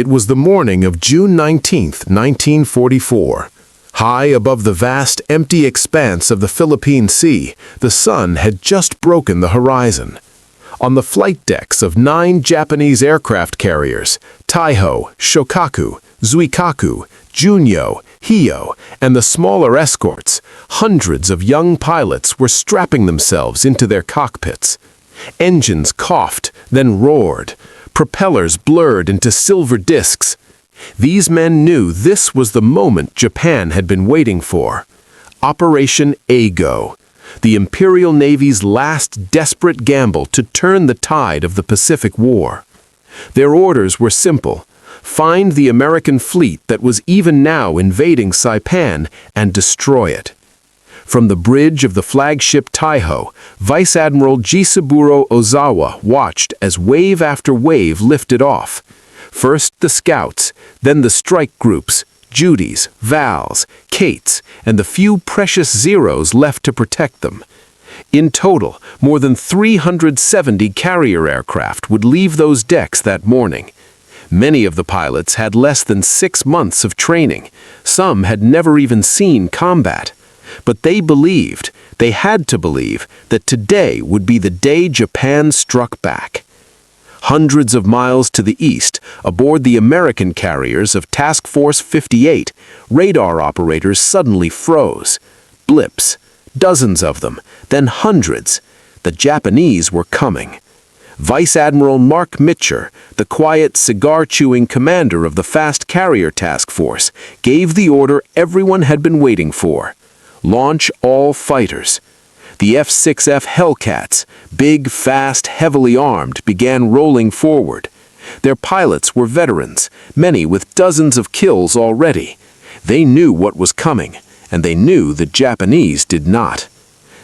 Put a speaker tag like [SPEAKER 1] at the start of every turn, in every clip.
[SPEAKER 1] It was the morning of June 19th, 1944. High above the vast, empty expanse of the Philippine Sea, the sun had just broken the horizon. On the flight decks of 9 Japanese aircraft carriers, Taiho, Shokaku, Zuikaku, Junyo, Hio, and the smaller escorts, hundreds of young pilots were strapping themselves into their cockpits. Engines coughed, then roared. Propellers blurred into silver discs. These men knew this was the moment Japan had been waiting for. Operation Ago, the Imperial Navy's last desperate gamble to turn the tide of the Pacific War. Their orders were simple: find the American fleet that was even now invading Saipan and destroy it. From the bridge of the flagship Taiho, Vice Admiral Jisaburo Ozawa watched as wave after wave lifted off. First the scouts, then the strike groups, Judies, Vals, Kates, and the few precious Zeros left to protect them. In total, more than 370 carrier aircraft would leave those decks that morning. Many of the pilots had less than 6 months of training. Some had never even seen combat. But they had to believe, that today would be the day Japan struck back. Hundreds of miles to the east, aboard the American carriers of Task Force 58, radar operators suddenly froze. Blips, dozens of them, then hundreds. The Japanese were coming. Vice Admiral Mark Mitcher, the quiet, cigar-chewing commander of the fast carrier task force, gave the order everyone had been waiting for. Launch all fighters. The F-6F Hellcats, big, fast, heavily armed, began rolling forward. Their pilots were veterans, many with dozens of kills already. They knew what was coming, and they knew the Japanese did not.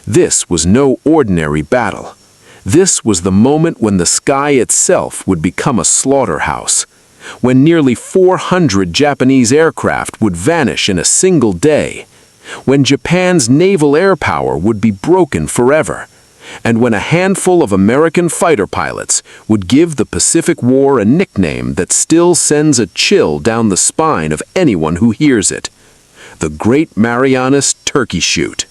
[SPEAKER 1] This was no ordinary battle. This was the moment when the sky itself would become a slaughterhouse, when nearly 400 Japanese aircraft would vanish in a single day, when Japan's naval air power would be broken forever, and when a handful of American fighter pilots would give the Pacific War a nickname that still sends a chill down the spine of anyone who hears it: the Great Marianas Turkey Shoot.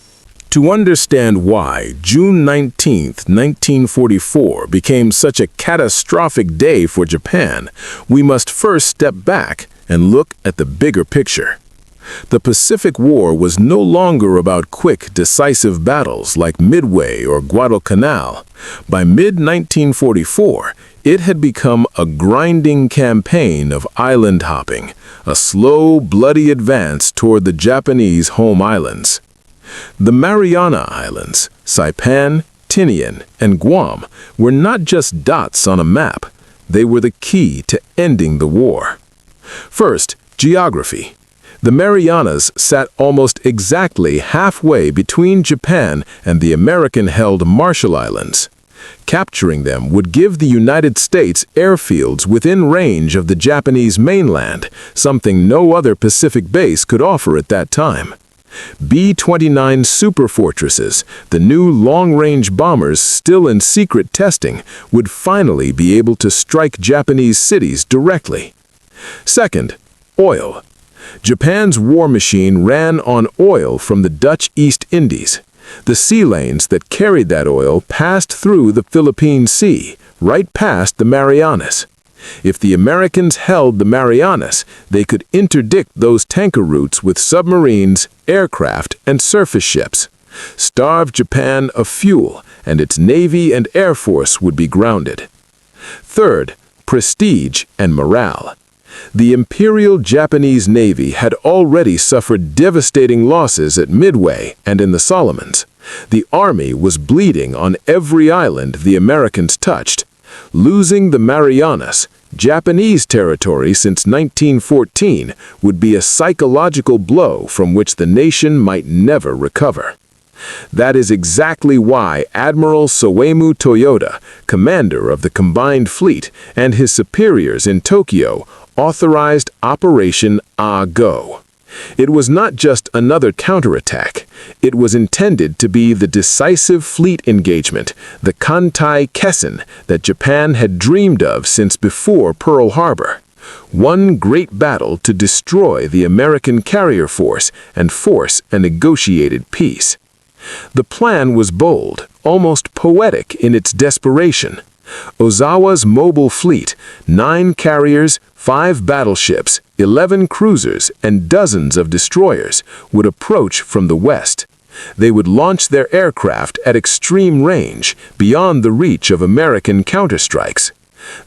[SPEAKER 1] To understand why June 19, 1944 became such a catastrophic day for Japan, we must first step back and look at the bigger picture. The Pacific War was no longer about quick, decisive battles like Midway or Guadalcanal. By mid-1944, it had become a grinding campaign of island hopping, a slow, bloody advance toward the Japanese home islands. The Mariana Islands, Saipan, Tinian, and Guam were not just dots on a map. They were the key to ending the war. First, geography. The Marianas sat almost exactly halfway between Japan and the American-held Marshall Islands. Capturing them would give the United States airfields within range of the Japanese mainland, something no other Pacific base could offer at that time. B-29 superfortresses, the new long-range bombers still in secret testing, would finally be able to strike Japanese cities directly. Second, oil. Japan's war machine ran on oil from the Dutch East Indies. The sea lanes that carried that oil passed through the Philippine Sea, right past the Marianas. If the Americans held the Marianas, they could interdict those tanker routes with submarines, aircraft, and surface ships. Starve Japan of fuel, and its Navy and Air Force would be grounded. Third, prestige and morale. The Imperial Japanese Navy had already suffered devastating losses at Midway and in the Solomons. The Army was bleeding on every island the Americans touched. Losing the Marianas, Japanese territory since 1914, would be a psychological blow from which the nation might never recover. That is exactly why Admiral Soemu Toyoda, commander of the combined fleet, and his superiors in Tokyo authorized Operation Ago. It was not just another counterattack. It was intended to be the decisive fleet engagement, the Kantai Kessen, that Japan had dreamed of since before Pearl Harbor. One great battle to destroy the American carrier force and force a negotiated peace. The plan was bold, almost poetic in its desperation. Ozawa's mobile fleet, 9 carriers, 5 battleships, 11 cruisers, and dozens of destroyers, would approach from the west. They would launch their aircraft at extreme range, beyond the reach of American counterstrikes.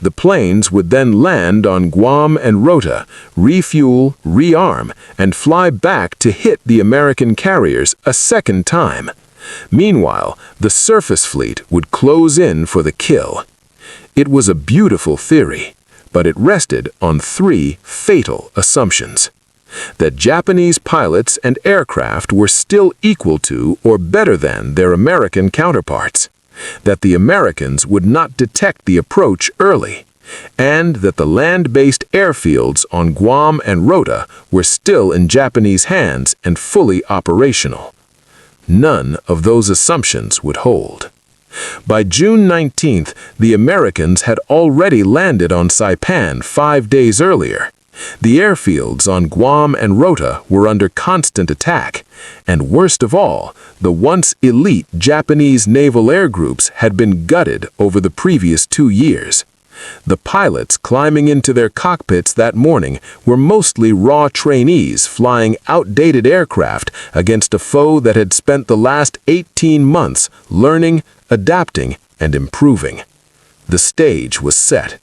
[SPEAKER 1] The planes would then land on Guam and Rota, refuel, rearm, and fly back to hit the American carriers a second time. Meanwhile, the surface fleet would close in for the kill. It was a beautiful theory, but it rested on 3 fatal assumptions. That Japanese pilots and aircraft were still equal to or better than their American counterparts, that the Americans would not detect the approach early, and that the land-based airfields on Guam and Rota were still in Japanese hands and fully operational. None of those assumptions would hold. By June 19th, the Americans had already landed on Saipan 5 days earlier. The airfields on Guam and Rota were under constant attack, and worst of all, the once elite Japanese naval air groups had been gutted over the previous 2 years. The pilots climbing into their cockpits that morning were mostly raw trainees flying outdated aircraft against a foe that had spent the last 18 months learning, adapting, and improving. The stage was set.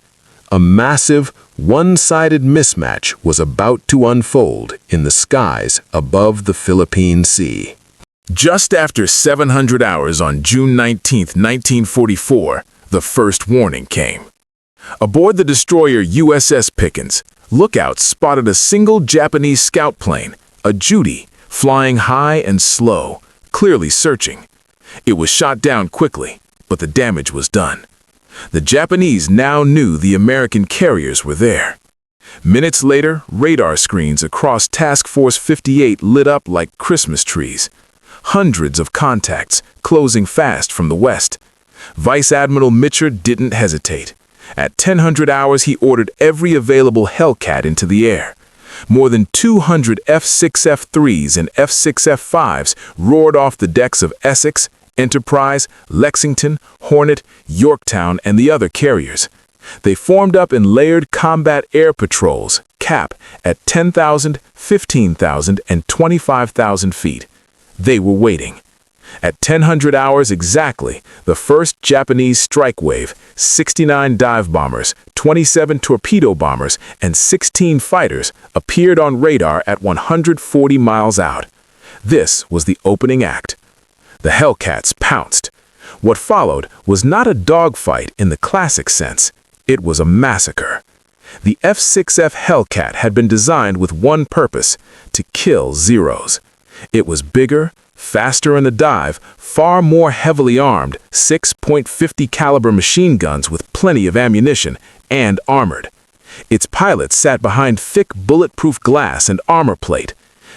[SPEAKER 1] A massive, one-sided mismatch was about to unfold in the skies above the Philippine Sea. Just after 700 hours on June 19, 1944, the first warning came. Aboard the destroyer USS Pickens, lookouts spotted a single Japanese scout plane, a Judy, flying high and slow, clearly searching. It was shot down quickly, but the damage was done. The Japanese now knew the American carriers were there. Minutes later, radar screens across Task Force 58 lit up like Christmas trees. Hundreds of contacts, closing fast from the west. Vice Admiral Mitcher didn't hesitate. At 1000 hours, he ordered every available Hellcat into the air. More than 200 F-6F-3s and F-6F-5s roared off the decks of Essex, Enterprise, Lexington, Hornet, Yorktown, and the other carriers. They formed up in layered combat air patrols, CAP, at 10,000, 15,000, and 25,000 feet. They were waiting. At 1000 hours exactly, the first Japanese strike wave, 69 dive bombers, 27 torpedo bombers, and 16 fighters appeared on radar at 140 miles out. This was the opening act. The Hellcats pounced. What followed was not a dogfight in the classic sense. It was a massacre. The F-6F Hellcat had been designed with one purpose: to kill Zeros. It was bigger, faster in the dive, far more heavily armed, 6.50 caliber machine guns with plenty of ammunition, and armored. Its pilots sat behind thick bulletproof glass and armor plate.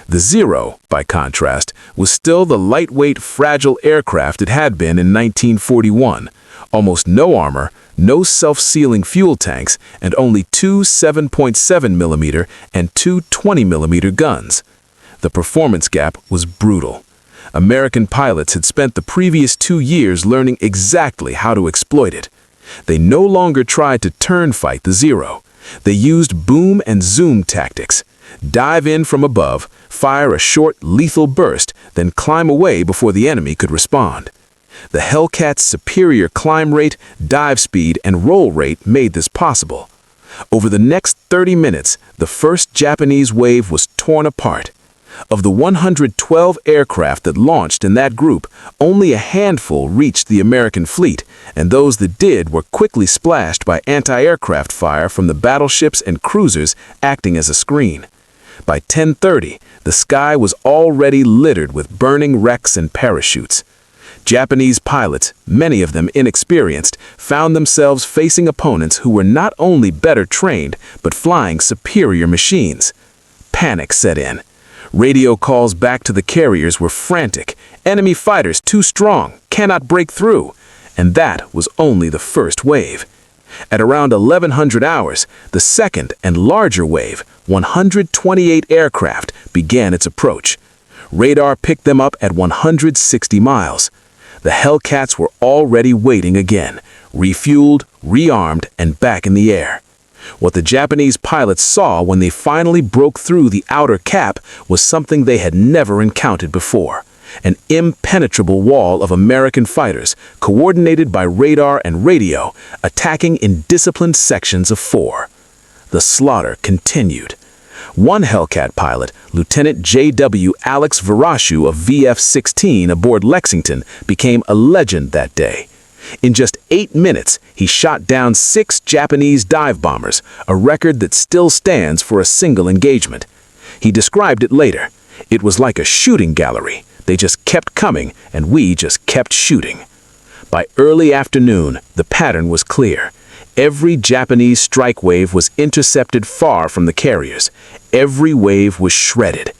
[SPEAKER 1] The Zero, by contrast, was still the lightweight, fragile aircraft it had been in 1941. Almost no armor, no self-sealing fuel tanks, and only 2 7.7mm and 2 20mm guns. The performance gap was brutal. American pilots had spent the previous 2 years learning exactly how to exploit it. They no longer tried to turn fight the Zero. They used boom and zoom tactics. Dive in from above, fire a short, lethal burst, then climb away before the enemy could respond. The Hellcat's superior climb rate, dive speed, and roll rate made this possible. Over the next 30 minutes, the first Japanese wave was torn apart. Of the 112 aircraft that launched in that group, only a handful reached the American fleet, and those that did were quickly splashed by anti-aircraft fire from the battleships and cruisers acting as a screen. By 10:30, the sky was already littered with burning wrecks and parachutes. Japanese pilots, many of them inexperienced, found themselves facing opponents who were not only better trained, but flying superior machines. Panic set in. Radio calls back to the carriers were frantic. Enemy fighters too strong, cannot break through. And that was only the first wave. At around 1100 hours, the second and larger wave, 128 aircraft, began its approach. Radar picked them up at 160 miles. The Hellcats were already waiting again, refueled, rearmed, and back in the air. What the Japanese pilots saw when they finally broke through the outer cap was something they had never encountered before. An impenetrable wall of American fighters, coordinated by radar and radio, attacking in disciplined sections of 4. The slaughter continued. One Hellcat pilot, Lieutenant J.W. Alex Vraciu of VF-16 aboard Lexington, became a legend that day. In just 8 minutes, he shot down 6 Japanese dive bombers, a record that still stands for a single engagement. He described it later. It was like a shooting gallery. They just kept coming, and we just kept shooting. By early afternoon, the pattern was clear. Every Japanese strike wave was intercepted far from the carriers. Every wave was shredded.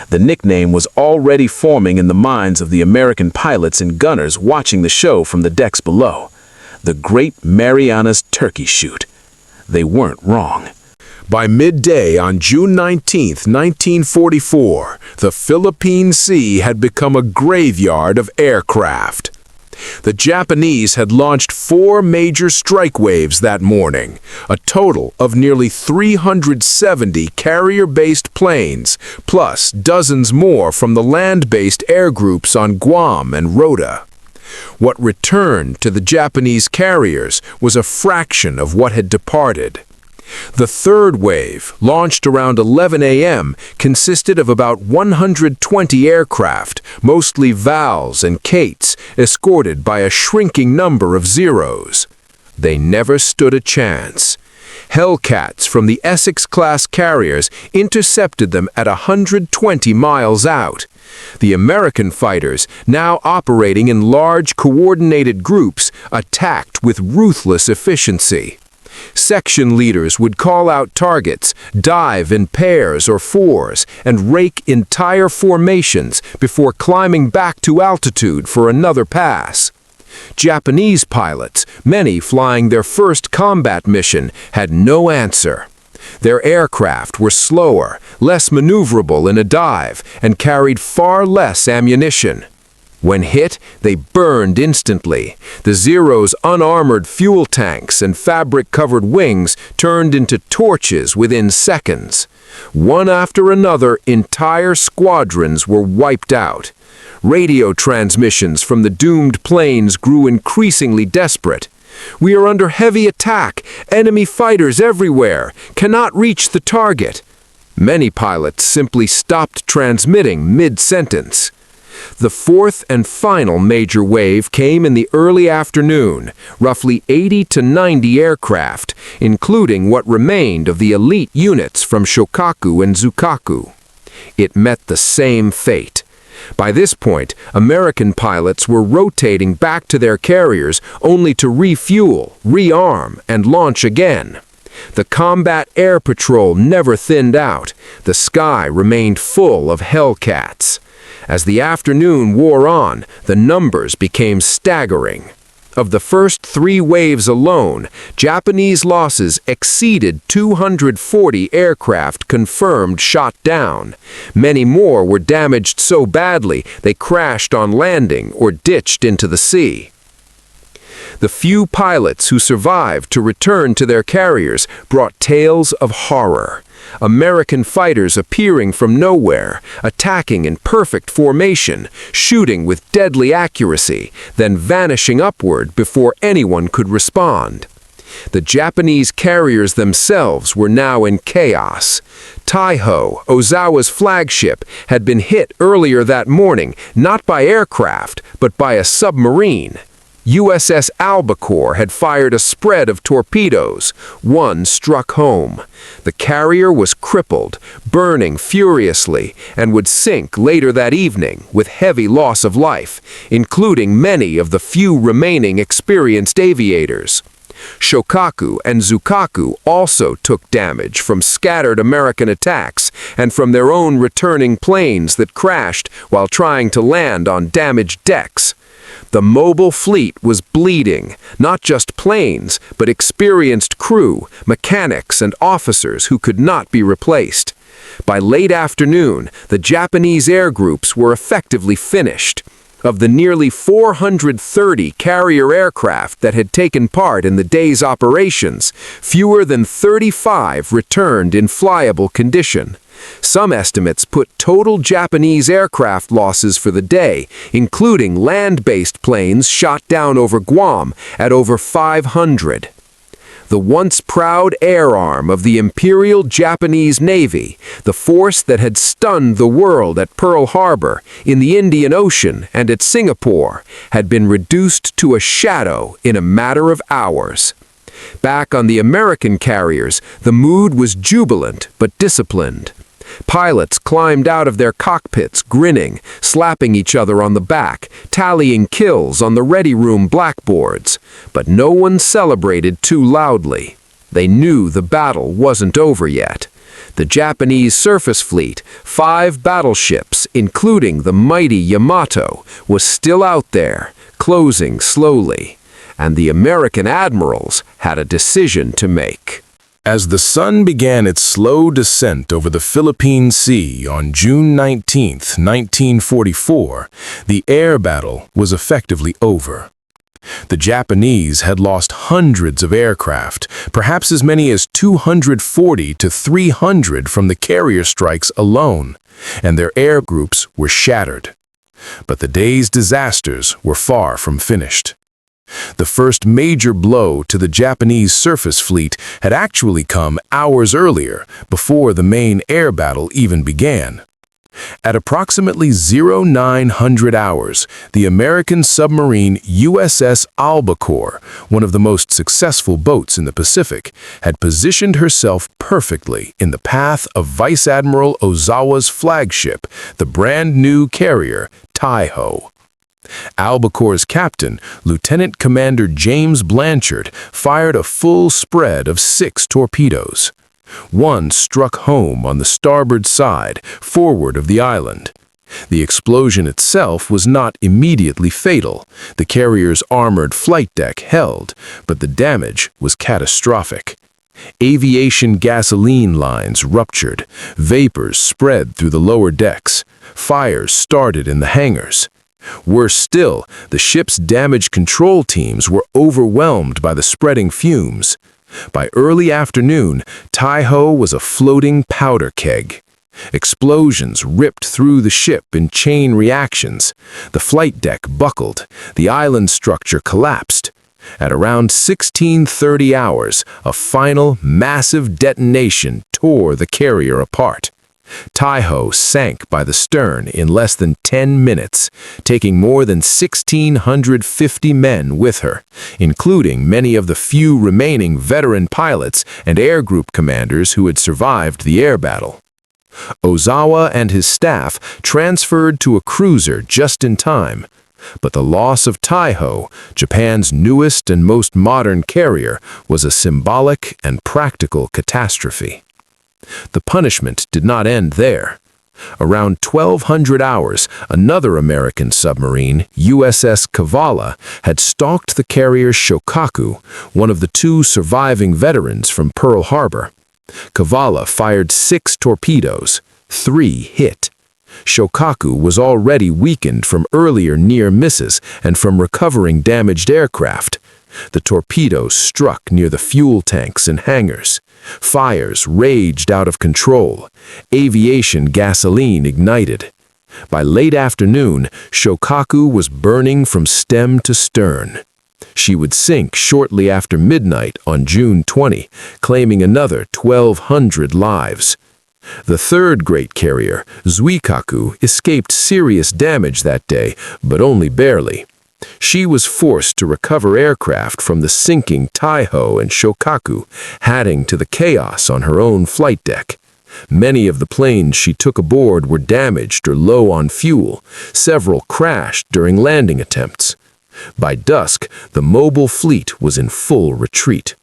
[SPEAKER 1] The nickname was already forming in the minds of the American pilots and gunners watching the show from the decks below. The Great Marianas Turkey Shoot. They weren't wrong. By midday on June 19, 1944, the Philippine Sea had become a graveyard of aircraft. The Japanese had launched 4 major strike waves that morning, a total of nearly 370 carrier-based planes, plus dozens more from the land-based air groups on Guam and Rota. What returned to the Japanese carriers was a fraction of what had departed. The third wave, launched around 11 a.m., consisted of about 120 aircraft, mostly Vals and Kates, escorted by a shrinking number of Zeros. They never stood a chance. Hellcats from the Essex-class carriers intercepted them at 120 miles out. The American fighters, now operating in large coordinated groups, attacked with ruthless efficiency. Section leaders would call out targets, dive in pairs or fours, and rake entire formations before climbing back to altitude for another pass. Japanese pilots, many flying their first combat mission, had no answer. Their aircraft were slower, less maneuverable in a dive, and carried far less ammunition. When hit, they burned instantly. The Zero's unarmored fuel tanks and fabric-covered wings turned into torches within seconds. One after another, entire squadrons were wiped out. Radio transmissions from the doomed planes grew increasingly desperate. "We are under heavy attack. Enemy fighters everywhere. Cannot reach the target." Many pilots simply stopped transmitting mid-sentence. The fourth and final major wave came in the early afternoon, roughly 80 to 90 aircraft, including what remained of the elite units from Shokaku and Zukaku. It met the same fate. By this point, American pilots were rotating back to their carriers only to refuel, rearm, and launch again. The combat air patrol never thinned out. The sky remained full of Hellcats. As the afternoon wore on, the numbers became staggering. Of the first 3 waves alone, Japanese losses exceeded 240 aircraft confirmed shot down. Many more were damaged so badly they crashed on landing or ditched into the sea. The few pilots who survived to return to their carriers brought tales of horror. American fighters appearing from nowhere, attacking in perfect formation, shooting with deadly accuracy, then vanishing upward before anyone could respond. The Japanese carriers themselves were now in chaos. Taiho, Ozawa's flagship, had been hit earlier that morning, not by aircraft, but by a submarine. USS Albacore had fired a spread of torpedoes. One struck home. The carrier was crippled, burning furiously, and would sink later that evening with heavy loss of life, including many of the few remaining experienced aviators. Shokaku and Zukaku also took damage from scattered American attacks and from their own returning planes that crashed while trying to land on damaged decks.
[SPEAKER 2] The mobile fleet was bleeding, not just planes, but experienced crew, mechanics, and officers who could not be replaced. By late afternoon, the Japanese air groups were effectively finished. Of the nearly 430 carrier aircraft that had taken part in the day's operations, fewer than 35 returned in flyable condition. Some estimates put total Japanese aircraft losses for the day, including land-based planes shot down over Guam, at over 500. The once proud air arm of the Imperial Japanese Navy, the force that had stunned the world at Pearl Harbor, in the Indian Ocean, and at Singapore, had been reduced to a shadow in a matter of hours. Back on the American carriers, the mood was jubilant but disciplined. Pilots climbed out of their cockpits grinning, slapping each other on the back, tallying kills on the ready room blackboards. But no one celebrated too loudly. They knew the battle wasn't over yet. The Japanese surface fleet, 5 battleships, including the mighty Yamato, was still out there, closing slowly. And the American admirals had a decision to make.
[SPEAKER 1] As the sun began its slow descent over the Philippine Sea on June 19, 1944, the air battle was effectively over. The Japanese had lost hundreds of aircraft, perhaps as many as 240 to 300 from the carrier strikes alone, and their air groups were shattered. But the day's disasters were far from finished. The first major blow to the Japanese surface fleet had actually come hours earlier, before the main air battle even began. At approximately 0900 hours, the American submarine USS Albacore, one of the most successful boats in the Pacific, had positioned herself perfectly in the path of Vice Admiral Ozawa's flagship, the brand-new carrier Taiho. Albacore's captain, Lieutenant Commander James Blanchard, fired a full spread of 6 torpedoes. One struck home on the starboard side, forward of the island. The explosion itself was not immediately fatal. The carrier's armored flight deck held, but the damage was catastrophic. Aviation gasoline lines ruptured, vapors spread through the lower decks, fires started in the hangars. Worse still, the ship's damage control teams were overwhelmed by the spreading fumes. By early afternoon, Taiho was a floating powder keg. Explosions ripped through the ship in chain reactions. The flight deck buckled. The island structure collapsed. At around 16:30 hours, a final massive detonation tore the carrier apart. Taiho sank by the stern in less than 10 minutes, taking more than 1,650 men with her, including many of the few remaining veteran pilots and air group commanders who had survived the air battle. Ozawa and his staff transferred to a cruiser just in time, but the loss of Taiho, Japan's newest and most modern carrier, was a symbolic and practical catastrophe. The punishment did not end there. Around 1200 hours, another American submarine, USS Kavala, had stalked the carrier Shokaku, one of the 2 surviving veterans from Pearl Harbor. Kavala fired 6 torpedoes. 3 hit. Shokaku was already weakened from earlier near misses and from recovering damaged aircraft. The torpedoes struck near the fuel tanks and hangars. Fires raged out of control. Aviation gasoline ignited. By late afternoon, Shokaku was burning from stem to stern. She would sink shortly after midnight on June 20, claiming another 1,200 lives. The third great carrier, Zuikaku, escaped serious damage that day, but only barely. She was forced to recover aircraft from the sinking Taiho and Shokaku, adding to the chaos on her own flight deck. Many of the planes she took aboard were damaged or low on fuel. Several crashed during landing attempts. By dusk, the mobile fleet was in full retreat.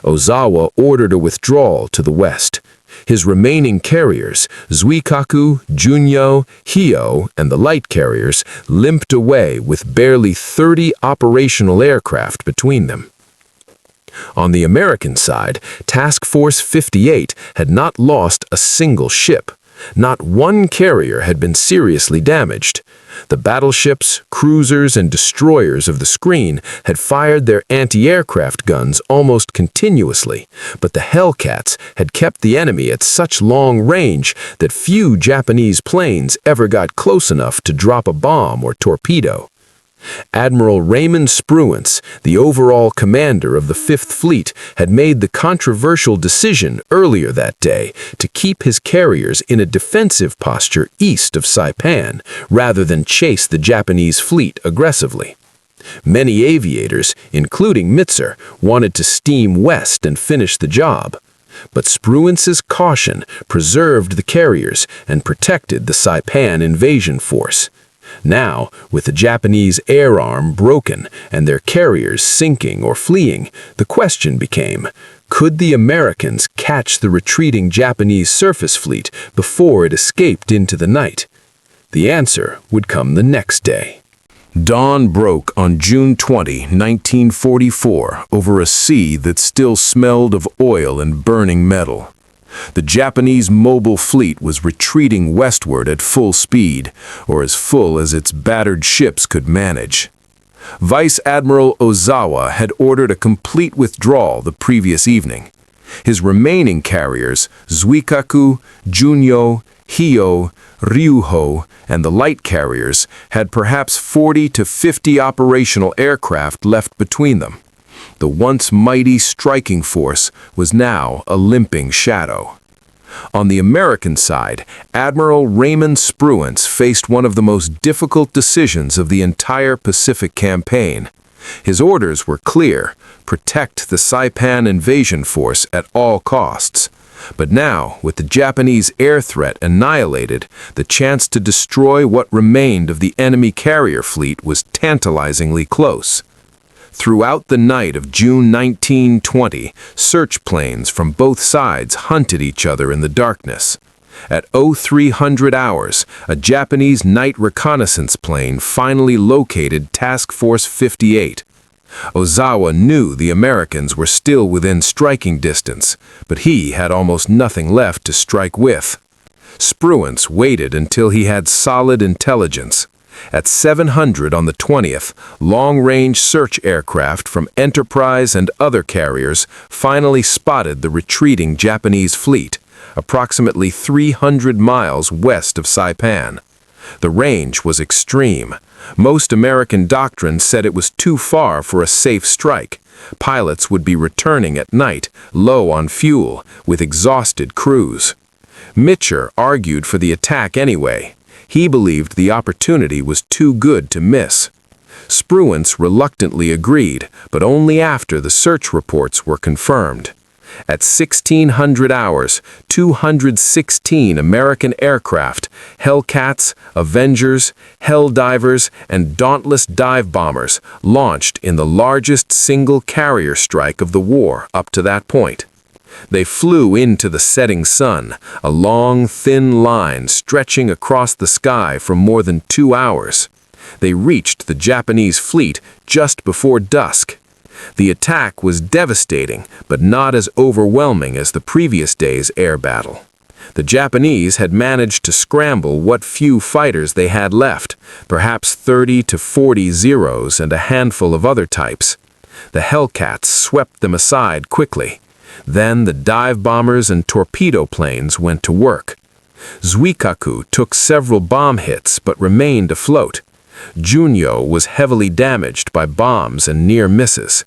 [SPEAKER 1] Ozawa ordered a withdrawal to the west.
[SPEAKER 2] His remaining carriers, Zuikaku, Junyo, Hio, and the light carriers, limped away with barely 30 operational aircraft between them. On the American side, Task Force 58 had not lost a single ship. Not one carrier had been seriously damaged. The battleships, cruisers, and destroyers of the screen had fired their anti-aircraft guns almost continuously, but the Hellcats had kept the enemy at such long range that few Japanese planes ever got close enough to drop a bomb or torpedo. Admiral Raymond Spruance, the overall commander of the Fifth Fleet, had made the controversial decision earlier that day to keep his carriers in a defensive posture east of Saipan, rather than chase the Japanese fleet aggressively. Many aviators, including Mitzer, wanted to steam west and finish the job. But Spruance's caution preserved the carriers and protected the Saipan invasion force. Now, with the Japanese air arm broken and their carriers sinking or fleeing, the question became, could the Americans catch the retreating Japanese surface fleet before it escaped into the night? The answer would come the next day.
[SPEAKER 1] Dawn broke on June 20, 1944, over a sea that still smelled of oil and burning metal. The Japanese mobile fleet was retreating westward at full speed, or as full as its battered ships could manage. Vice Admiral Ozawa had ordered a complete withdrawal the previous evening. His remaining carriers, Zuikaku, Junyo, Hio, Ryuho, and the light carriers, had perhaps 40 to 50 operational aircraft left between them. The once mighty striking force was now a limping shadow. On the American side, Admiral Raymond Spruance faced one of the most difficult decisions of the entire Pacific campaign. His orders were clear: protect the Saipan invasion force at all costs. But now, with the Japanese air threat annihilated, the chance to destroy what remained of the enemy carrier fleet was tantalizingly close. Throughout the night of June 1920, search planes from both sides hunted each other in the darkness. At 0300 hours, a Japanese night reconnaissance plane finally located Task Force 58. Ozawa knew the Americans were still within striking distance, but he had almost nothing left to strike with. Spruance waited until he had solid intelligence. At 700 on the 20th, long-range search aircraft from Enterprise and other carriers finally spotted the retreating Japanese fleet, approximately 300 miles west of Saipan. The range was extreme. Most American doctrine said it was too far for a safe strike. Pilots would be returning at night, low on fuel, with exhausted crews. Mitcher argued for the attack anyway. He believed the opportunity was too good to miss. Spruance reluctantly agreed, but only after the search reports were confirmed. At 1600 hours, 216 American aircraft, Hellcats, Avengers, Helldivers, and Dauntless dive bombers launched in the largest single carrier strike of the war up to that point. They flew into the setting sun, a long, thin line stretching across the sky for more than 2 hours. They reached the Japanese fleet just before dusk. The attack was devastating, but not as overwhelming as the previous day's air battle. The Japanese had managed to scramble what few fighters they had left, perhaps 30 to 40 Zeros and a handful of other types. The Hellcats swept them aside quickly. Then the dive bombers and torpedo planes went to work. Zuikaku took several bomb hits but remained afloat. Junyo was heavily damaged by bombs and near misses.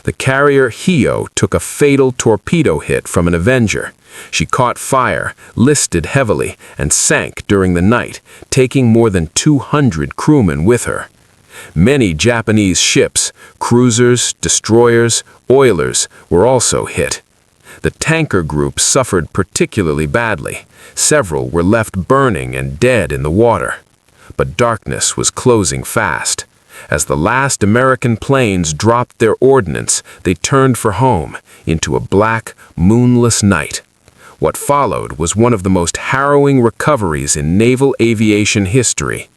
[SPEAKER 1] The carrier Hio took a fatal torpedo hit from an Avenger. She caught fire, listed heavily, and sank during the night, taking more than 200 crewmen with her. Many Japanese ships, cruisers, destroyers, oilers, were also hit. The tanker group suffered particularly badly. Several were left burning and dead in the water. But darkness was closing fast. As the last American planes dropped their ordnance, they turned for home, into a black, moonless night.
[SPEAKER 2] What followed was one of the most harrowing recoveries in naval aviation history.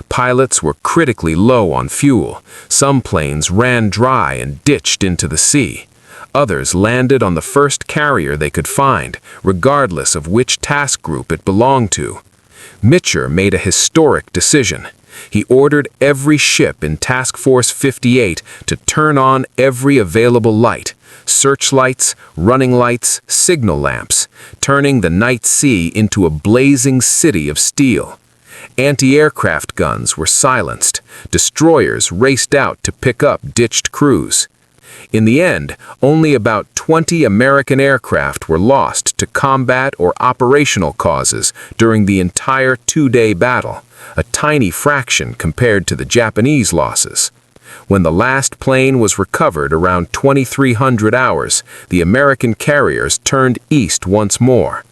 [SPEAKER 2] Pilots were critically low on fuel. Some planes ran dry and ditched into the sea. Others landed on the first carrier they could find, regardless of which task group it belonged to. Mitchell made a historic decision. He ordered every ship in Task Force 58 to turn on every available light, searchlights, running lights, signal lamps, turning the night sea into a blazing city of steel. Anti-aircraft guns were silenced. Destroyers raced out to pick up ditched crews. In the end, only about 20 American aircraft were lost to combat or operational causes during the entire two-day battle, a tiny fraction compared to the Japanese losses. When the last plane was recovered around 2300 hours, the American carriers turned east once more.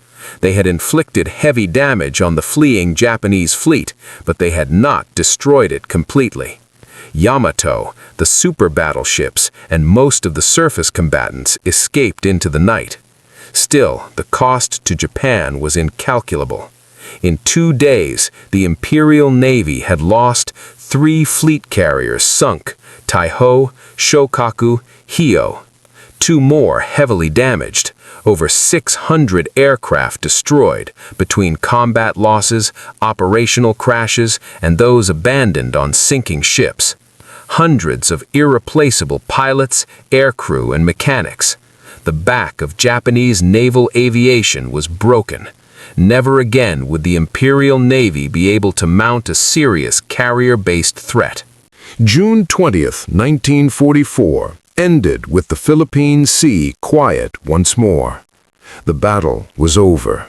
[SPEAKER 2] They had inflicted heavy damage on the fleeing Japanese fleet, but they had not destroyed it completely. Yamato, the super battleships, and most of the surface combatants escaped into the night. Still, the cost to Japan was incalculable. In 2 days, the Imperial Navy had lost 3 fleet carriers sunk: Taiho, Shokaku, Hio. 2 more heavily damaged. Over 600 aircraft destroyed between combat losses, operational crashes, and those abandoned on sinking ships. Hundreds of irreplaceable pilots, aircrew, and mechanics. The back of Japanese naval aviation was broken. Never again would the Imperial Navy be able to mount a serious carrier-based threat.
[SPEAKER 1] June 20th, 1944, ended with the Philippine Sea quiet once more. The battle was over.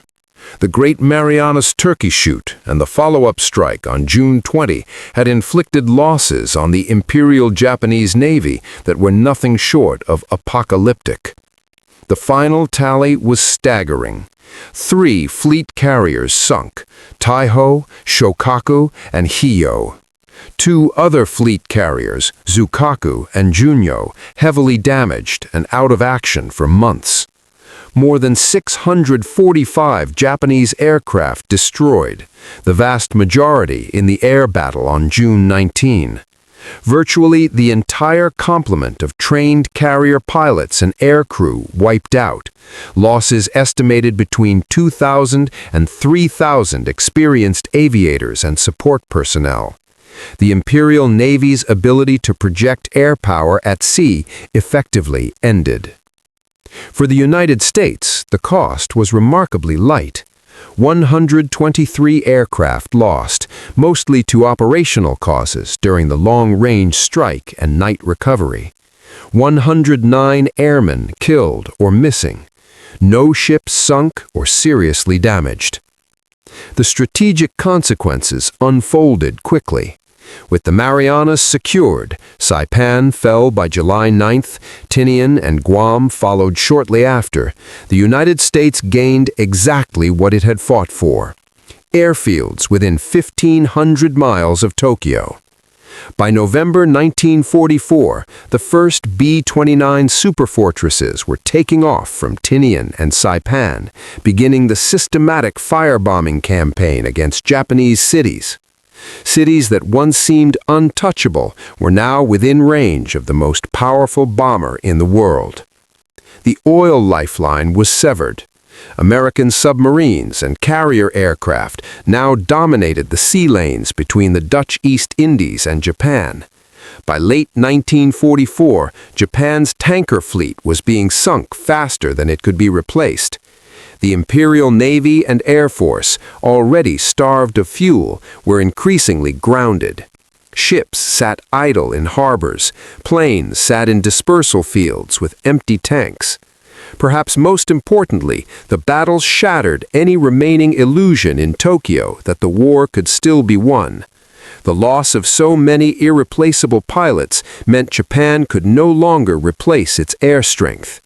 [SPEAKER 1] The Great Marianas Turkey Shoot and the follow-up strike on June 20 had inflicted losses on the Imperial Japanese Navy that were nothing short of apocalyptic. The final tally was staggering. 3 fleet carriers sunk: Taiho, Shokaku, and Hio. 2 other fleet carriers, Zukaku and Junyo, heavily damaged and out of action for months. More than 645 Japanese aircraft destroyed, the vast majority in the air battle on June 19. Virtually the entire complement of trained carrier pilots and aircrew wiped out, losses estimated between 2,000 and 3,000 experienced aviators and support personnel. The Imperial Navy's ability to project air power at sea effectively ended. For the United States, the cost was remarkably light. 123 aircraft lost, mostly to operational causes during the long-range strike and night recovery. 109 airmen killed or missing. No ships sunk or seriously damaged. The strategic consequences unfolded quickly. With the Marianas secured, Saipan fell by July 9th, Tinian and Guam followed shortly after. The United States gained exactly what it had fought for: airfields within 1,500 miles of Tokyo. By November 1944, the first B-29 superfortresses were taking off from Tinian and Saipan, beginning the systematic firebombing campaign against Japanese cities. Cities that once seemed untouchable were now within range of the most powerful bomber in the world. The oil lifeline was severed. American submarines and carrier aircraft now dominated the sea lanes between the Dutch East Indies and Japan. By late 1944, Japan's tanker fleet was being sunk faster than it could be replaced. The Imperial Navy and Air Force, already starved of fuel, were increasingly grounded. Ships sat idle in harbors. Planes sat in dispersal fields with empty tanks. Perhaps most importantly, the battle shattered any remaining illusion in Tokyo that the war could still be won. The loss of so many irreplaceable pilots meant Japan could no longer replace its air strength.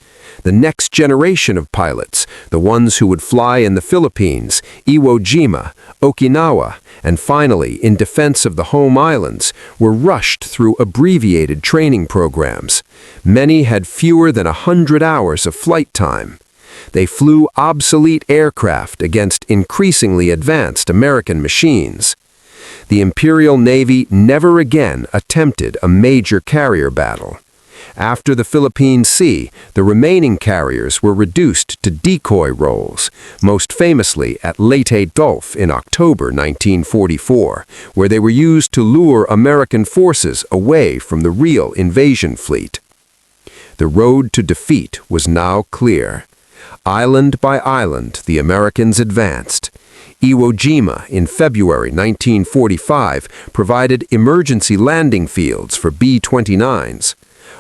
[SPEAKER 1] The next generation of pilots, the ones who would fly in the Philippines, Iwo Jima, Okinawa, and finally in defense of the home islands, were rushed through abbreviated training programs. Many had fewer than 100 hours of flight time.
[SPEAKER 2] They flew obsolete aircraft against increasingly advanced American machines. The Imperial Navy never again attempted a major carrier battle. After the Philippine Sea, the remaining carriers were reduced to decoy roles, most famously at Leyte Gulf in October 1944, where they were used to lure American forces away from the real invasion fleet. The road to defeat was now clear. Island by island, the Americans advanced. Iwo Jima in February 1945 provided emergency landing fields for B-29s.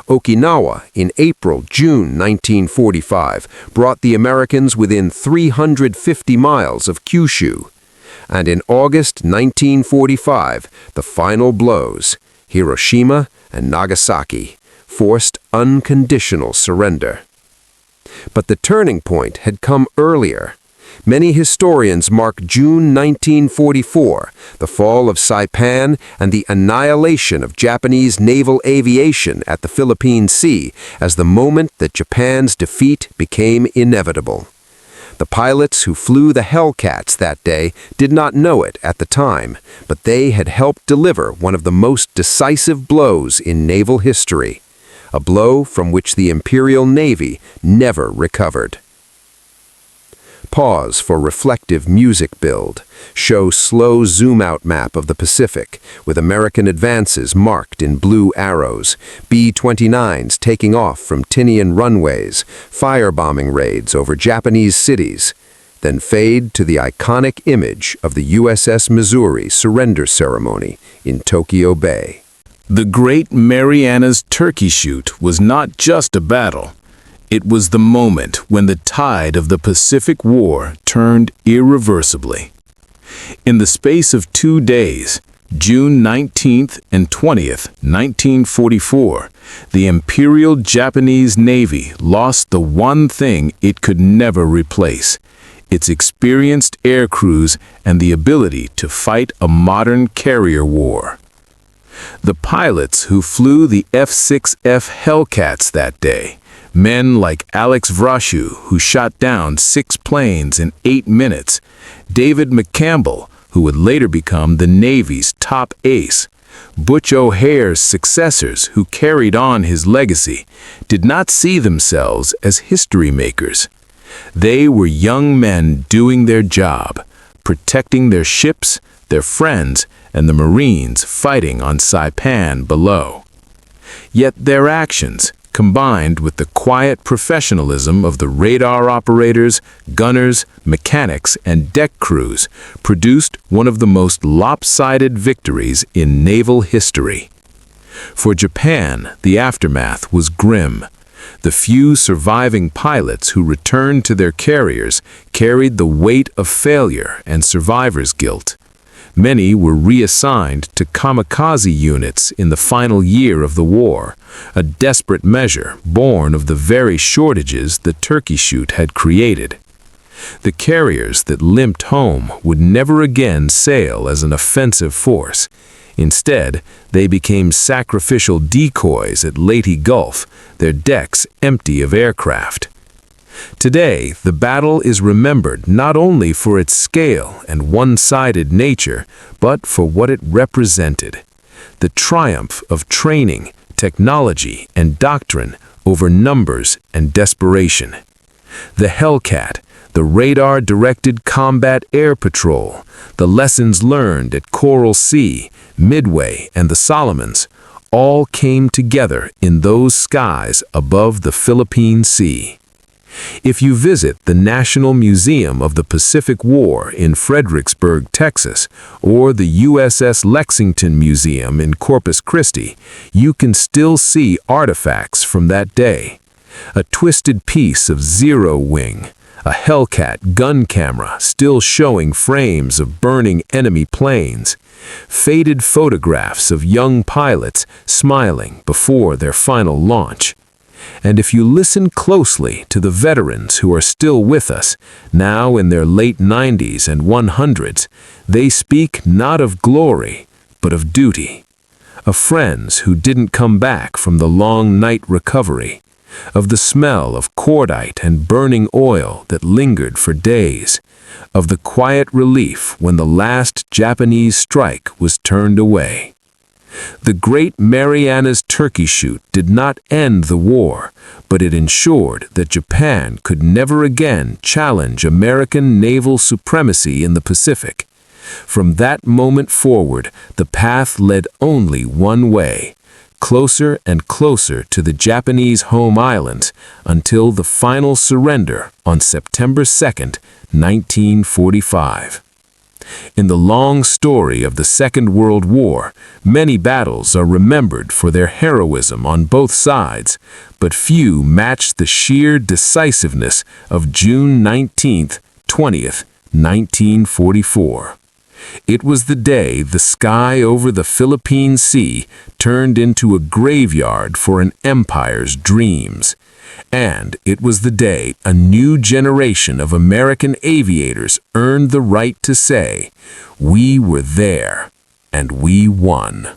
[SPEAKER 2] Okinawa in April-June 1945 brought the Americans within 350 miles of Kyushu. And in August 1945, the final blows, Hiroshima and Nagasaki, forced unconditional surrender. But the turning point had come earlier. Many historians mark June 1944, the fall of Saipan and the annihilation of Japanese naval aviation at the Philippine Sea, as the moment that Japan's defeat became inevitable. The pilots who flew the Hellcats that day did not know it at the time, but they had helped deliver one of the most decisive blows in naval history, a blow from which the Imperial Navy never recovered. Pause for reflective music build. Show slow zoom-out map of the Pacific, with American advances marked in blue arrows, B-29s taking off from Tinian runways, firebombing raids over Japanese cities. Then fade to the iconic image of the USS Missouri surrender ceremony in Tokyo Bay.
[SPEAKER 1] The Great Marianas Turkey Shoot was not just a battle. It was the moment when the tide of the Pacific War turned irreversibly. In the space of 2 days, June 19th and 20th, 1944, the Imperial Japanese Navy lost the one thing it could never replace: its experienced air crews and the ability to fight a modern carrier war. The pilots who flew the F-6F Hellcats that day, men like Alex Vraciu, who shot down 6 planes in 8 minutes, David McCampbell, who would later become the Navy's top ace, Butch O'Hare's successors who carried on his legacy, did not see themselves as history makers. They were young men doing their job, protecting their ships, their friends, and the Marines fighting on Saipan below. Yet their actions, combined with the quiet professionalism of the radar operators, gunners, mechanics, and deck crews, produced one of the most lopsided victories in naval history. For Japan, the aftermath was grim. The few surviving pilots who returned to their carriers carried the weight of failure and survivor's guilt. Many were reassigned to kamikaze units in the final year of the war, a desperate measure born of the very shortages the Turkey Shoot had created. The carriers that limped home would never again sail as an offensive force. Instead, they became sacrificial decoys at Leyte Gulf, their decks empty of aircraft. Today, the battle is remembered not only for its scale and one-sided nature, but for what it represented: the triumph of training, technology, and doctrine over numbers and desperation. The Hellcat, the radar-directed combat air patrol, the lessons learned at Coral Sea, Midway, and the Solomons, all came together in those skies above the Philippine Sea. If you visit the National Museum of the Pacific War in Fredericksburg, Texas, or the USS Lexington Museum in Corpus Christi, you can still see artifacts from that day. A twisted piece of Zero Wing, a Hellcat gun camera still showing frames of burning enemy planes, faded photographs of young pilots smiling before their final launch. And if you listen closely to the veterans who are still with us, now in their late 90s and 100s, they speak not of glory, but of duty. Of friends who didn't come back from the long night recovery.
[SPEAKER 2] of the smell of cordite and burning oil that lingered for days, of the quiet relief when the last Japanese strike was turned away. The Great Marianas Turkey Shoot did not end the war, but it ensured that Japan could never again challenge American naval supremacy in the Pacific. From that moment forward, the path led only one way, closer and closer to the Japanese home islands until the final surrender on September 2nd, 1945. In the long story of the Second World War, many battles are remembered for their heroism on both sides, but few match the sheer decisiveness of June 19th, 20th, 1944. It was the day the sky over the Philippine Sea turned into a graveyard for an empire's dreams. And it was the day a new generation of American aviators earned the right to say, "We were there, and we won."